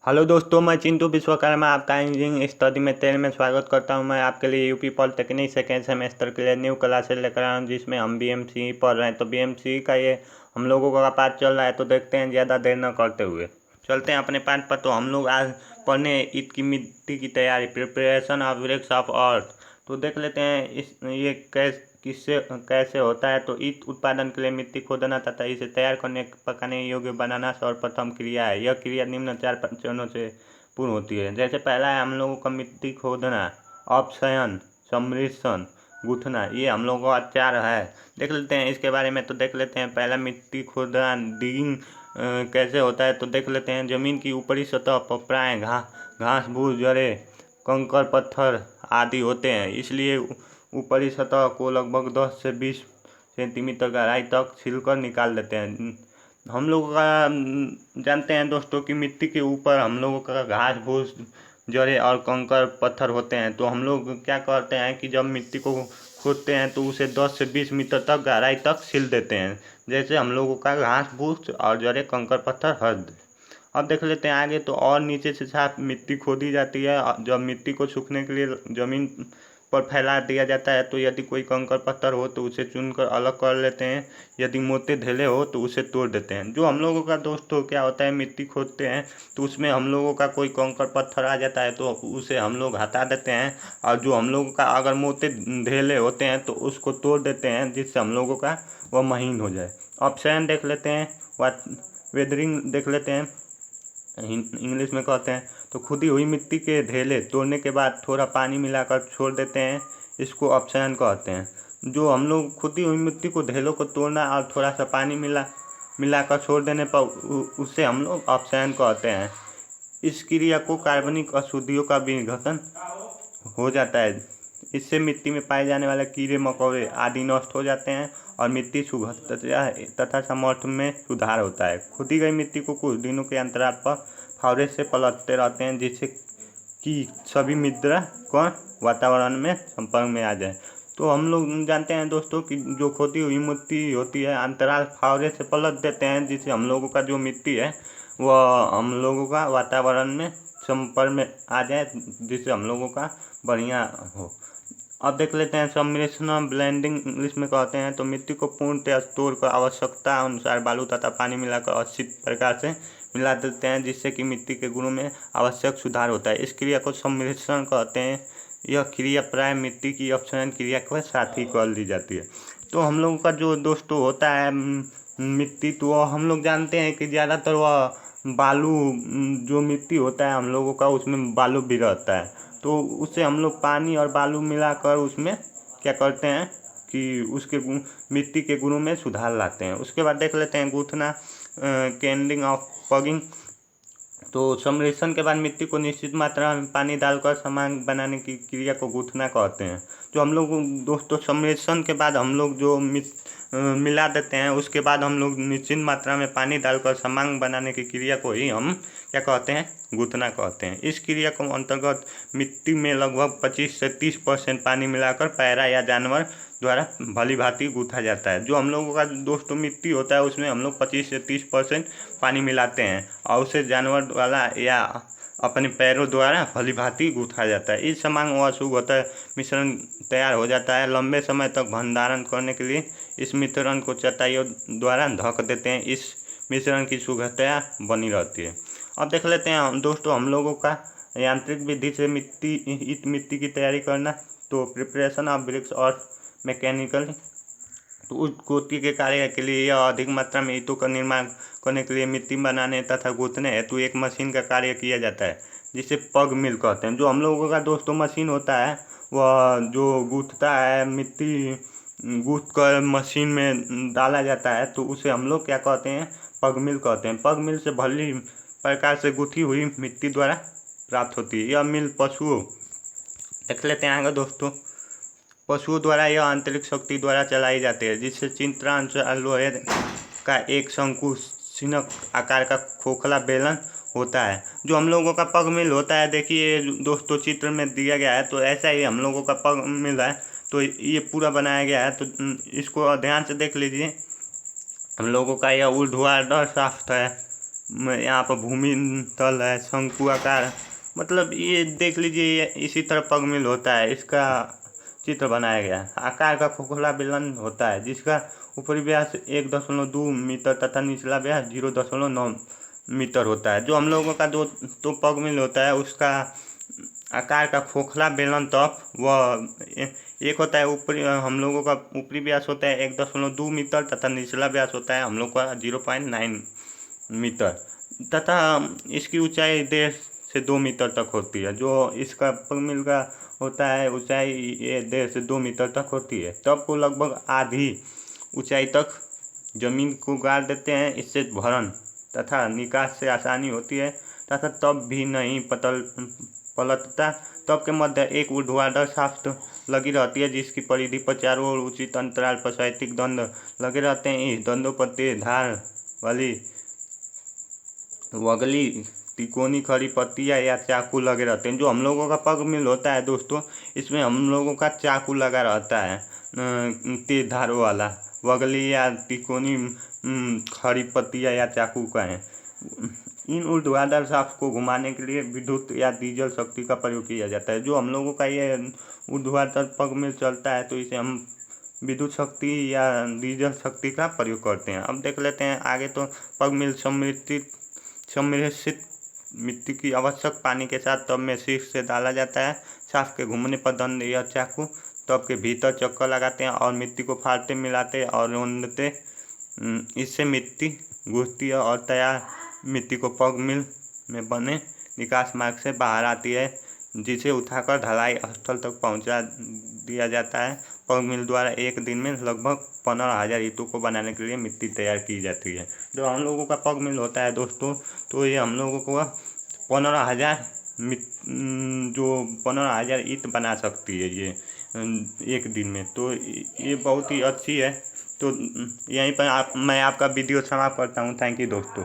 Hello दोस्तों, मैं चिंटू विश्वकर्मा आपका इंजीनियरिंग स्टडी में तेरे में स्वागत करता हूं। मैं आपके लिए यूपी पॉलिटेक्निक सेकेंड सेमेस्टर के लिए न्यू क्लासेस लेकर आया हूं, जिसमें हम बीएमसी पढ़ रहे हैं। तो बीएमसी का ये हम लोगों का पाठ चल रहा है, तो देखते हैं ज़्यादा देर न करते हुए चलते हैं अपने पाठ पर। तो हम लोग आज पढ़ने ईद की मिट्टी की तैयारी, preparation of bricks of earth. तो देख लेते हैं ये किससे कैसे होता है। तो ईद उत्पादन के लिए मिट्टी खोदना तथा इसे तैयार करने पकाने योग्य बनाना सर्वप्रथम क्रिया है। यह क्रिया निम्न 4 चरणों से पूर्ण होती है। जैसे पहला है हम लोगों का मिट्टी खोदना, अपक्षयन, सम्मिश्रण, गूंथना। ये हम लोगों का 4 है। देख लेते हैं इसके बारे में। तो देख लेते हैं पहला मिट्टी खोदना, डिगिंग कैसे होता है। तो देख लेते हैं ज़मीन की ऊपरी सतह पर प्राय घास फूस, जड़ें, कंकड़ पत्थर आदि होते हैं, इसलिए ऊपरी सतह को लगभग 10 से 20 सेंटीमीटर गहराई तक छिलकर निकाल देते हैं। हम लोग का जानते हैं दोस्तों कि मिट्टी के ऊपर हम लोगों का घास फूस, जड़ें और कंकड़ पत्थर होते हैं। तो हम लोग क्या करते हैं कि जब मिट्टी को खोदते हैं तो उसे 10 से 20 मीटर तक गहराई तक सील देते हैं, जैसे हम लोगों का घास फूस और जड़ें, कंकड़ पत्थर हट। अब देख लेते हैं आगे। तो और नीचे से साफ मिट्टी खोदी जाती है। जब मिट्टी को सूखने के लिए ज़मीन पर फैला दिया जाता है, तो यदि कोई कंकड़ पत्थर हो तो उसे चुनकर अलग कर लेते हैं। यदि मोटे ढेले हो तो उसे तोड़ देते हैं। जो हम लोगों का दोस्तों क्या होता है, मिट्टी खोदते हैं तो उसमें हम लोगों का कोई कंकड़ पत्थर आ जाता है तो उसे हम लोग हटा देते हैं, और जो हम लोगों का अगर मोटे ढेले होते हैं तो उसको तोड़ देते हैं, जिससे हम लोगों का वह महीन हो जाए। ऑप्शन देख लेते हैं, वेदरिंग देख लेते हैं, इंग्लिश में कहते हैं। तो खुदी हुई मिट्टी के ढेले तोड़ने के बाद थोड़ा पानी मिलाकर छोड़ देते हैं, इसको अपक्षयन कहते हैं। जो हम लोग खुदी हुई मिट्टी को ढेलों को तोड़ना और थोड़ा सा पानी मिलाकर छोड़ देने पर उसे हम लोग अपक्षयन कहते हैं। इस क्रिया को कार्बनिक अशुद्धियों का विघटन हो जाता है। इससे मिट्टी में पाए जाने वाले कीड़े मकोड़े आदि नष्ट हो जाते हैं और मिट्टी सुगंधता तथा सामर्थ्य में सुधार होता है। खुदी गई मिट्टी को कुछ दिनों के अंतराल पर फावड़े से पलटते रहते हैं, जिससे कि सभी मृदा कण वातावरण में संपर्क में आ जाए। तो हम लोग जानते हैं दोस्तों कि जो खोदी हुई मिट्टी होती है, अंतराल फावड़े से पलट देते हैं, जिससे हम लोगों का जो मिट्टी है वह हम लोगों का वातावरण में संपर्क में आ जाए, जिससे हम लोगों का बढ़िया हो। अब देख लेते हैं सम्मिश्रण, ब्लेंडिंग इंग्लिश में कहते हैं। तो मिट्टी को पूर्णतः तोड़कर आवश्यकता अनुसार बालू तथा पानी मिलाकर अच्छी प्रकार से मिला देते हैं, जिससे कि मिट्टी के गुणों में आवश्यक सुधार होता है। इस क्रिया को सम्मिश्रण कहते हैं। यह क्रिया प्राय मिट्टी की अपक्षयन क्रिया के साथ ही कर ली जाती है। तो हम लोगों का जो दोस्तों होता है मिट्टी, तो हम लोग जानते हैं कि ज़्यादातर वह बालू, जो मिट्टी होता है हम लोगों का उसमें बालू भी रहता है। तो उससे हम लोग पानी और बालू मिलाकर उसमें क्या करते हैं कि उसके मिट्टी के गुणों में सुधार लाते हैं। उसके बाद देख लेते हैं गूंथना, कैंडिंग ऑफ पगिंग। तो सम्मिश्रण के बाद मिट्टी को निश्चित मात्रा में पानी डालकर सामान बनाने की क्रिया को गूंथना कहते हैं। जो हम लोग दोस्तों सम्मिश्रण के बाद हम लोग जो मिला देते हैं, उसके बाद हम लोग निश्चित मात्रा में पानी डालकर सामान बनाने की क्रिया को ही हम क्या कहते हैं, गूंथना कहते हैं। इस क्रिया को अंतर्गत मिट्टी में लगभग 25 से 30% पानी मिलाकर पैरा या जानवर द्वारा भली भांति गूंथा जाता है। जो हम लोगों का दोस्तों मिट्टी होता है उसमें हम लोग 25 से 30% पानी मिलाते हैं और उसे जानवर द्वारा या अपने पैरों द्वारा भली भांति गूंथा जाता है। इस समान व शुभ होता है, मिश्रण तैयार हो जाता है। लंबे समय तक भंडारण करने के लिए इस मिश्रण को चटाइयों द्वारा ढक देते हैं। इस मिश्रण की सुगंधता बनी रहती है। अब देख लेते हैं दोस्तों हम लोगों का यांत्रिक विधि से मिट्टी की तैयारी करना। तो प्रिपरेशन ऑफ ब्रिक्स और मैकेनिकल। तो उस गोती के कार्य के लिए यह अधिक मात्रा में ईंटों का निर्माण करने के लिए मिट्टी बनाने तथा गूंथने हेतु एक मशीन का कार्य किया जाता है, जिसे पग मिल कहते हैं। जो हम लोगों का दोस्तों मशीन होता है वह जो गूंथता है, मिट्टी गूंथ कर मशीन में डाला जाता है, तो उसे हम लोग क्या कहते हैं, पग मिल कहते हैं। पग मिल से भली प्रकार से गूंथी हुई मिट्टी द्वारा प्राप्त होती है। यह मिल पशुओं, देख लेते हैं आगे दोस्तों, पशुओं द्वारा यह आंतरिक शक्ति द्वारा चलाई जाती है, जिससे चित्रानुसार लोहे का एक शंकुशिनक आकार का खोखला बेलन होता है। जो हम लोगों का पग मिल होता है, देखिए दोस्तों चित्र में दिया गया है, तो ऐसा ही हम लोगों का पग मिल है। तो ये पूरा बनाया गया है, तो इसको ध्यान से देख लीजिए। हम लोगों का यह ऊर्ध्वाधर शाफ्ट है, यहाँ पर भूमि तल है, शंकु आकार, मतलब ये देख लीजिए, ये इसी तरह पग मिल होता है। इसका चित्र बनाया गया है। आकार का खोखला बेलन होता है जिसका ऊपरी व्यास 1.2 मीटर तथा निचला व्यास 0.9 मीटर होता है। जो हम लोगों का जो तो पग मिल होता है उसका आकार का खोखला बेलन तप वह एक होता है। ऊपरी हम लोगों का ऊपरी व्यास होता है 1.2 मीटर तथा निचला व्यास होता है हम लोग का 0.9 मीटर तथा इसकी ऊंचाई 1.5 से 2 मीटर तक होती है। जो इसका पग मिल का होता है ऊंचाई ये 1.5 से 2 मीटर तक होती है। तब को लगभग आधी ऊंचाई तक जमीन को गाड़ देते हैं। इससे भरण तथा निकास से आसानी होती है तथा तब भी नहीं पलटता। तब के मध्य एक ऊर्ध्वाधर शाफ्ट लगी रहती है जिसकी परिधि पर चारों ओर उचित अंतराल पर साहित्यिक दंड लगे रहते हैं। इस दंडों पर तेज धार वाली वगली तिकोनी खड़ी पत्तियाँ या चाकू लगे रहते हैं। जो हम लोगों का पग मिल होता है दोस्तों, इसमें हम लोगों का चाकू लगा रहता है, तेज धारों वाला वगली या तिकोनी खड़ी पत्तियाँ या चाकू का है। इन ऊर्ध्वाधर शाफ्ट को घुमाने के लिए विद्युत या डीजल शक्ति का प्रयोग किया जाता है। जो हम लोगों का ये ऊर्ध्वाधर पग मिल चलता है तो इसे हम विद्युत शक्ति या डीजल शक्ति का प्रयोग करते हैं। अब देख लेते हैं आगे। तो पग मिल सम्मिश्रित मिट्टी की आवश्यक पानी के साथ तब में शीर्ष से डाला जाता है। शाफ्ट के घूमने पर दंड या चाकू तब के भीतर चक्कर लगाते हैं और मिट्टी को फाड़ते मिलाते और रोंदते। इससे मिट्टी घुसती है और तैयार मिट्टी को पग मिल में बने निकास मार्ग से बाहर आती है जिसे उठाकर ढलाई स्थल तक पहुंचा दिया जाता है। पग मिल द्वारा एक दिन में लगभग 15,000 ईंटों को बनाने के लिए मिट्टी तैयार की जाती है। जो हम लोगों का पग मिल होता है दोस्तों, तो ये हम लोगों को 15,000 ईंट बना सकती है ये एक दिन में। तो ये बहुत ही अच्छी है। तो यहीं पर मैं आपका वीडियो समाप्त करता हूँ। थैंक यू दोस्तों।